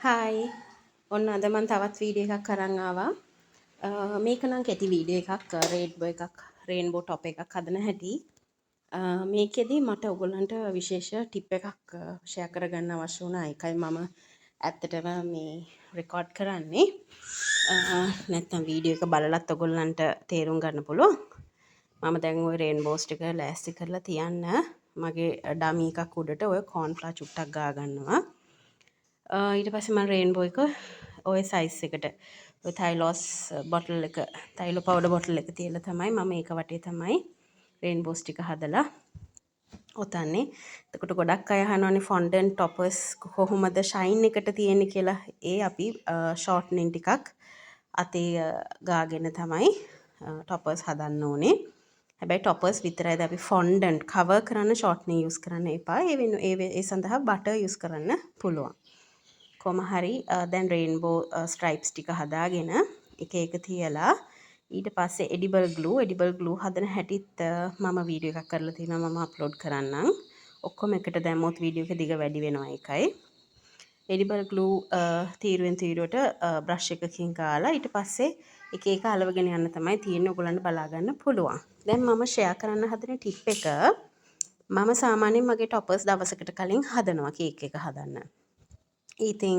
Hi ඔන්න අද මම තවත් වීඩියෝ එකක් අරන් ආවා. මේක නම් කෙටි වීඩියෝ එකක් රේන්බෝ ටොප් එකක් හදන හැටි. මේකෙදි මට ඔයගොල්ලන්ට විශේෂ ටිප් එකක් ෂෙයා කරගන්න අවශ්‍ය වුණා. ඒකයි මම ඇත්තටම මේ රෙකෝඩ් කරන්නේ. නැත්නම් වීඩියෝ එක බලලත් ඔයගොල්ලන්ට තේරුම් ගන්න පුළුවන්. මම දැන් ওই රේන්බෝස් ටික ලෑස්ති කරලා තියන්න මගේ ඩමි එකක් උඩට ඔය කෝන්ෆ්ලා චුට්ටක් ගා ගන්නවා. ඊට පස්සේ මම රේන්බෝ එක ඔය සයිස් එකට ඔය තයිලෝස් බොටල් එක තයිලෝ පවුඩර් බොටල් එක තියලා තමයි මම ඒක වටේ තමයි රේන්බෝස් ටික හදලා ඔතන්නේ. එතකොට ගොඩක් අය අහනවානේ ෆොන්ඩන්ට් ටොපර්ස් කොහොමද ෂයින් එකට තියෙන්නේ කියලා. ඒ අපි ෂෝට්නින් ටිකක් අතේ ගාගෙන තමයි ටොපර්ස් හදන්න ඕනේ. හැබැයි ටොපර්ස් විතරයිද අපි ෆොන්ඩන්ට් කවර් කරන්න ෂෝට්නින් යූස් කරන්න එපා. ඒ සඳහා බටර් යූස් කරන්න පුළුවන්. කොහොම හරි දැන් රේන්බෝ ස්ට්‍රයිප්ස් ටික හදාගෙන එක තියලා ඊට පස්සේ එඩිබල් ග්ලූ හදන හැටිත් මම වීඩියෝ එකක් කරලා තියෙනවා. මම අප්ලෝඩ් කරන්නම්. ඔක්කොම එකට දැම්මොත් වීඩියෝ එක දිග වැඩි වෙනවා ඒකයි. එඩිබල් ග්ලූ තීරුවෙන් තීරුවට බ්‍රෂ් එකකින් ගාලා ඊට පස්සේ එක අලවගෙන යන්න තමයි තියෙන්නේ. ඔයගොල්ලන්ට බලා ගන්න පුළුවන්. දැන් මම ෂෙයා කරන්න හදන ටිප් එක මම සාමාන්‍යයෙන් මගේ ටොපර්ස් දවසකට කලින් හදනවා කේක් එක හදන්න. ඉතින්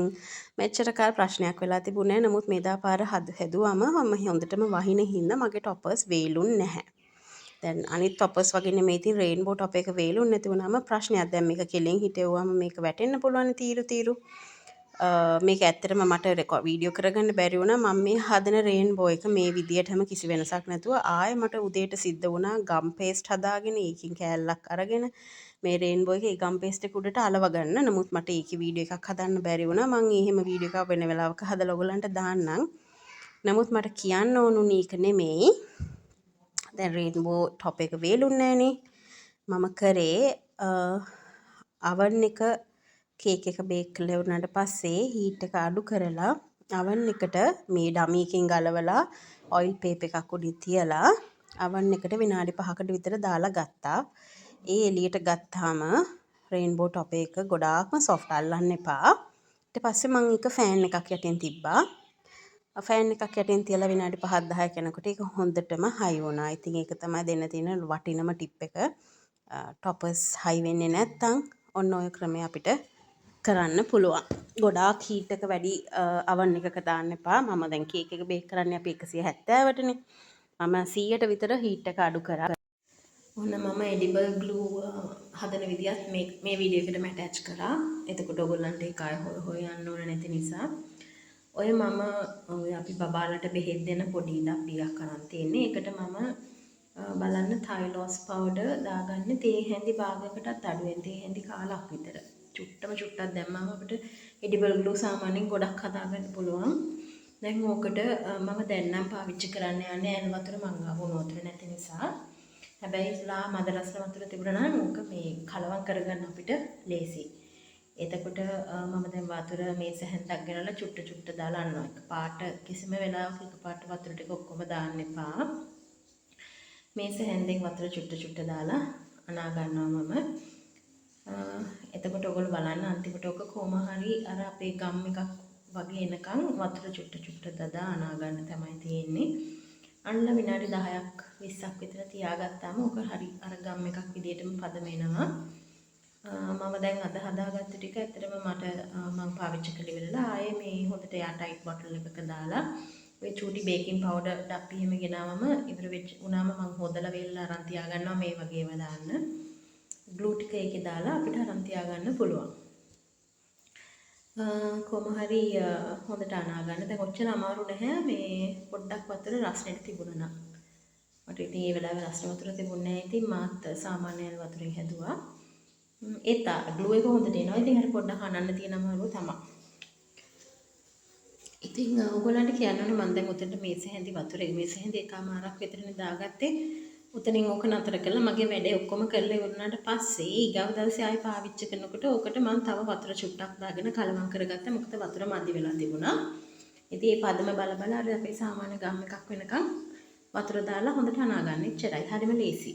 මෙච්චර කාල ප්‍රශ්නයක් වෙලා තිබුණේ නැහැ. නමුත් මෙදා පාර හැදුවම මම හොඳටම වහින හින්දා මගේ ටොපර්ස් වේලුන්නේ නැහැ. දැන් අනිත් ටොපර්ස් වගේ නෙමෙයි ඉතින් රේන්බෝ ටොප් එක වේලුන්නේ නැති වුණාම ප්‍රශ්නයක්. දැන් මේක කෙලින් හිටෙව්වම මේක වැටෙන්න පුළුවන් තීරු. මේක ඇත්තටම මට වීඩියෝ කරගන්න බැරි වුණා. මම මේ හදන රේන්බෝ එක මේ විදියටම කිසි වෙනසක් නැතුව ආයෙ මට උදේට සිද්ධ වුණා ගම් පේස්ට් හදාගෙන ඒකින් කෑල්ලක් අරගෙන මේ රේන්බෝ එකේ ගම් පේස්ට් එක උඩට අලව ගන්න. නමුත් මට ඒකේ වීඩියෝ එකක් හදන්න බැරි වුණා. මම එහෙම වීඩියෝ එකක් වෙන වෙලාවක හදලා ඔයගලන්ට දාන්නම්. නමුත් මට කියන්න ඕනුනේ ඒක නෙමෙයි. දැන් රේන්බෝ ටොප් එක වේලුන්නේ නැහනේ. මම කරේ oven එක කේක් එක බේක් කරලා වුණාට පස්සේ හීට් එක අඩු කරලා oven එකට මේ ඩමි එකෙන් ගලවලා ඔයිල් පේප් එකක් උඩින් තියලා oven එකට විනාඩි 5කට විතර දාලා ගත්තා. ඒ එළියට ගත්තාම රේන්බෝ ටොප් එක ගොඩාක්ම සොෆ්ට් අල්ලන්න එපා. ඊට පස්සේ මම එක ෆෑන් එකක් යටින් තිබ්බා. ෆෑන් එකක් යටින් තියලා විනාඩි 5-10 යනකොට ඒක හොඳටම හයි වුණා. ඉතින් ඒක තමයි දෙන්න තියෙන වටිනම ටිප් එක. ටොපර්ස් හයි වෙන්නේ නැත්තම් ඔන්න ඔය ක්‍රමය අපිට කරන්න පුළුවන්. ගොඩාක් හීට් එක වැඩි oven එකක දාන්න එපා. මම දැන් කේක් එක බේක් කරන්නේ අපි 170ටනේ. මම 100ට විතර හීට් එක අඩු කරා. ඔන්න මම එඩිබල් ග්ලූ හදන විදියත් මේ වීඩියෝ එකට ඇටච් කරා. එතකොට ඔයගොල්ලන්ට ඒක ආය හොය යන්න ඕන නැති නිසා. ඔය මම අපි බබාලට බෙහෙත් දෙන පොඩි ඩබ්බියක් අරන් තියෙන්නේ. ඒකට මම බලන්න තයිලෝස් පවුඩර් දාගන්න තේ හැඳි භාගයකටත් අඩුවෙන් තේ හැඳි කාලක් විතර. චුට්ටක් දැම්මම අපිට එඩිබල් ග්ලූ සාමාන්‍යයෙන් ගොඩක් හදාගන්න පුළුවන්. දැන් ඕකට මම දැන් නම් පාවිච්චි කරන්න යන්නේ ඇල් වතුර මංගා වුණ වතුර නැති නිසා. හැබැයි ඉස්ලා මද රසන වතුර තිබුණා නම් ඕක මේ කලවම් කරගන්න අපිට ලේසි. එතකොට මම දැන් වතුර මේස හැන්දක් ගෙනලා චුට්ට දාලා අන්නවා. එකපාරට කිසිම වෙලාවක එකපාරට වතුර ටික ඔක්කොම දාන්න එපා. මේස හැන්දෙන් වතුර චුට්ට දාලා අනා ගන්නවා මම. එතකොට ඔයගොල්ලෝ බලන්න අන්තිමට ඔක කොහොම හරි අර අපේ ගම් එකක් වගේ එනකන් වතුර චුට්ට දදා අනා ගන්න තමයි තියෙන්නේ. අන්න විනාඩි 10ක් 20ක් විතර තියාගත්තාම ඔක හරි අර ගම් එකක් විදියටම පදම එනවා. මම දැන් අද හදාගත්ත ටික ඇත්තටම මම පාවිච්චි කළේ වෙලලා ආයේ මේ හොඳට එයාටයිට් බොටල් එකක දාලා ඔය චූටි බේකින් පවුඩර් ඩප්පි එහෙම ගෙනාවම ඉවර වෙච්ච උනාම මම හොදලා වෙල්ලා අරන් තියාගන්නවා මේ වගේම දාන්න. ග්ලූ ටික ඒකේ දාලා අපිට අරන් තියාගන්න පුළුවන්. කොහොම හරි හොඳට අනා ගන්න. දැන් ඔච්චර අමාරු නැහැ මේ පොඩ්ඩක් වතුර රස්නෙට තිබුණා නම්. මට ඉතින් ඒ වෙලාවේ රස්න වතුර තිබුණේ නැහැ. ඉතින් මාත් සාමාන්‍ය වතුරෙන් හැදුවා. ඒත් ග්ලූ එක හොඳට එනවා. ඉතින් හරි පොඩ්ඩක් අනන්න තියෙන අමාරුව තමයි. ඉතින් ඔයගොල්ලන්ට කියන්න ඕන මම දැන් උතනට මේස හැන්දි වතුරේ මේස හැන්දි එකමාරක් විතරනේ දාගත්තේ. උතනින් ඕක නතර කළා මගේ වැඩේ ඔක්කොම කරලා ඉවරනාට පස්සේ ඊගව දවසේ ආයෙ පාවිච්චි කරනකොට ඕකට මම තව වතුර චුට්ටක් දාගෙන කලවම් කරගත්තා. මොකද වතුර මදි වෙලා තිබුණා. ඉතින් මේ පදම බල අපේ සාමාන්‍ය ගම් එකක් වෙනකන් වතුර දාලා හොඳට අනා ගන්න. එච්චරයි. හරිම ලේසි.